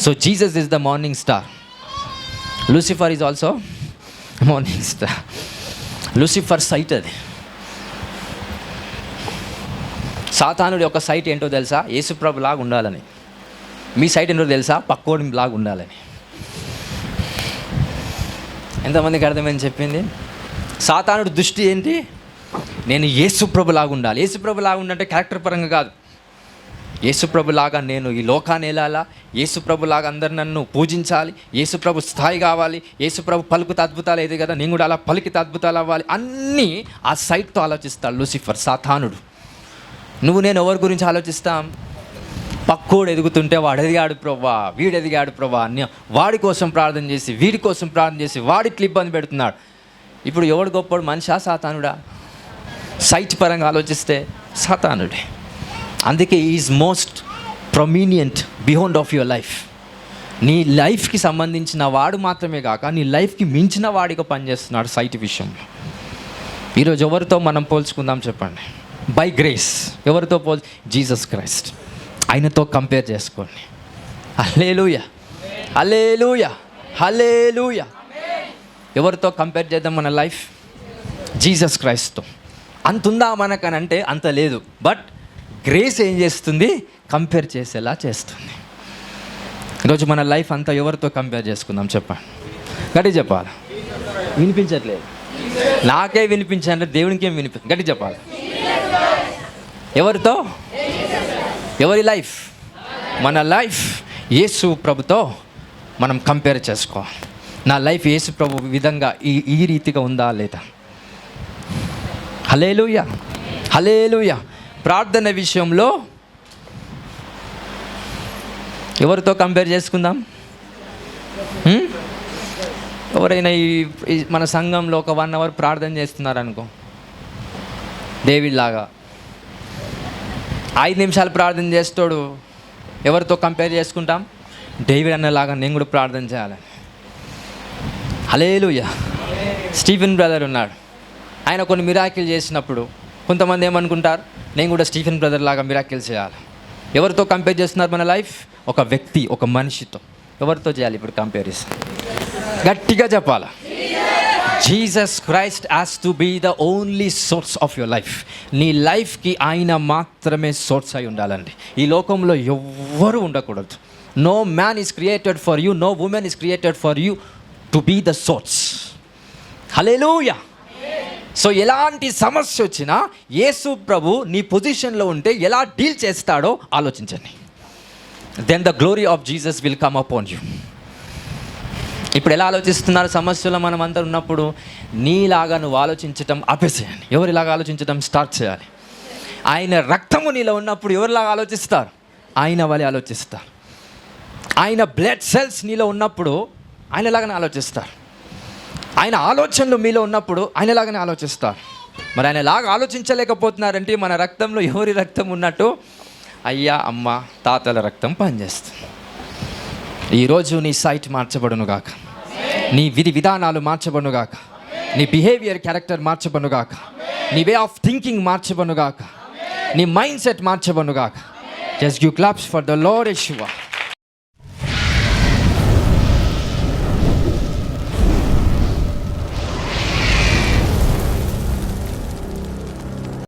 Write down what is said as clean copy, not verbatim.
So Jesus is the morning star. Lucifer is also morning star. Lucifer side అది. సాతానుడి యొక్క site ఏంటో తెలుసా? యేసుప్రభు లాగా ఉండాలని. మీ సైట్ ఏంటో తెలుసా? పక్కోడి లాగా ఉండాలని. ఎంతమందికి అర్థమైంది చెప్పింది? సాతానుడి దృష్టి ఏంటి? నేను యేసుప్రభు లాగా ఉండాలి. యేసుప్రభు లాగా ఉండాలంటే క్యారెక్టర్ పరంగా కాదు. యేసుప్రభు లాగా నేను ఈ లోకాన్ని వెళ్ళాలా, యేసుప్రభు లాగా అందరు నన్ను పూజించాలి, యేసుప్రభు స్థాయి కావాలి, యేసుప్రభు పలుకుత అద్భుతాలు ఏది కదా, నేను కూడా అలా పలికిత అద్భుతాలు అవ్వాలి అన్నీ ఆ సైట్తో ఆలోచిస్తాడు లూసిఫర్, సాతానుడు. నువ్వు నేను ఎవరి గురించి ఆలోచిస్తాం? పక్కోడు ఎదుగుతుంటే వాడు ఎదిగాడు ప్రభా, వీడు ఎదిగాడు ప్రభా అని వాడి కోసం ప్రార్థన చేసి, వీడి కోసం ప్రార్థన చేసి, వాడికి ఇబ్బంది పెడుతున్నాడు. ఇప్పుడు ఎవడు గొప్పడు, మనిషా సాతానుడా? సైట్ పరంగా ఆలోచిస్తే సాతానుడే. అందుకే is most prominent beyond of your life. నీ లైఫ్కి సంబంధించిన వాడు మాత్రమే కాక నీ లైఫ్కి మించిన వాడిగా పనిచేస్తున్నాడు సైట్ విషయంలో. ఈరోజు ఎవరితో మనం పోల్చుకుందాం చెప్పండి? బై గ్రేస్ ఎవరితో జీసస్ క్రైస్ట్. ఆయనతో కంపేర్ చేసుకోండి. హల్లెలూయా, హల్లెలూయా, హల్లెలూయా. ఎవరితో కంపేర్ చేద్దాం మన లైఫ్? జీసస్ క్రైస్ట్తో. అంత ఉందా మనకనంటే అంత లేదు. బట్ గ్రేస్ ఏం చేస్తుంది? కంపేర్ చేసేలా చేస్తుంది. ఈరోజు మన లైఫ్ అంతా ఎవరితో కంపేర్ చేసుకుందాం చెప్పండి? గట్టి చెప్పాలి. వినిపించట్లేదు. నాకే వినిపించాలంటే దేవునికి ఏం గట్టి చెప్పాలి. ఎవరితో? ఎవరి లైఫ్? మన లైఫ్ యేసు ప్రభుతో మనం కంపేర్ చేసుకోవాలి. నా లైఫ్ యేసు ప్రభు విధంగా ఈ రీతిగా ఉందా లేదా? హల్లెలూయా, హల్లెలూయా. ప్రార్థన విషయంలో ఎవరితో కంపేర్ చేసుకుందాం? ఎవరైనా ఈ మన సంఘంలో ఒక 1 hour ప్రార్థన చేస్తున్నారనుకో, డేవిడ్ లాగా 5 నిమిషాలు ప్రార్థన చేస్తాడు. ఎవరితో కంపేర్ చేసుకుంటాం? డేవిడ్ అన్నలాగా నేను కూడా ప్రార్థన చేయాలి. హల్లెలూయా. స్టీఫెన్ బ్రదర్ ఉన్నాడు. ఆయన కొన్ని మిరాకిల్ చేసినప్పుడు కొంతమంది ఏమనుకుంటారు? నేను కూడా స్టీఫెన్ బ్రదర్ లాగా మిరాకిల్ చేయాలి. ఎవరితో కంపేర్ చేస్తున్నారు మన లైఫ్? ఒక వ్యక్తి, ఒక మనిషితో. ఎవరితో చేయాలి ఇప్పుడు కంపారిజన్? గట్టిగా చెప్పాలా? Jesus Christ has to be the only source of your life. నీ లైఫ్కి ఆయన మాత్రమే సోర్స్ అయి ఉండాలండి. ఈ లోకంలో ఎవ్వరూ ఉండకూడదు. No man is created for you, no woman is created for you to be the source. Hallelujah. So ఎలాంటి సమస్య వచ్చినా యేసు ప్రభు నీ పొజిషన్లో ఉంటే ఎలా డీల్ చేస్తాడో ఆలోచించండి. Then the glory of Jesus will come upon you. ఇప్పుడు ఎలా ఆలోచిస్తున్నారు సమస్యలో మనం అందరూ ఉన్నప్పుడు? నీలాగా నువ్వు ఆలోచించటం ఆపేసేయాలి. ఎవరిలాగా ఆలోచించడం స్టార్ట్ చేయాలి. ఆయన రక్తము నీలో ఉన్నప్పుడు ఎవరిలాగా ఆలోచిస్తారు? ఆయన వలె ఆలోచిస్తారు. ఆయన బ్లడ్ సెల్స్ నీలో ఉన్నప్పుడు ఆయనలాగానే ఆలోచిస్తారు. ఆయన ఆలోచనలు మీలో ఉన్నప్పుడు ఆయనలాగానే ఆలోచిస్తారు. మరి ఆయనలాగా ఆలోచించలేకపోతున్నారంటే మన రక్తంలో ఎవరి రక్తం ఉన్నట్టు? అయ్యా, అమ్మ, తాతల రక్తం పనిచేస్తుంది. ఈరోజు నీ సైట్ మార్చబడును గాక, నీ విధి విధానాలు మార్చబడును గాక, నీ బిహేవియర్ క్యారెక్టర్ మార్చబడును గాక, నీ వే ఆఫ్ థింకింగ్ మార్చబడును గాక, నీ మైండ్ సెట్ మార్చబడును గాక. Just give claps for the lord యెషూవా.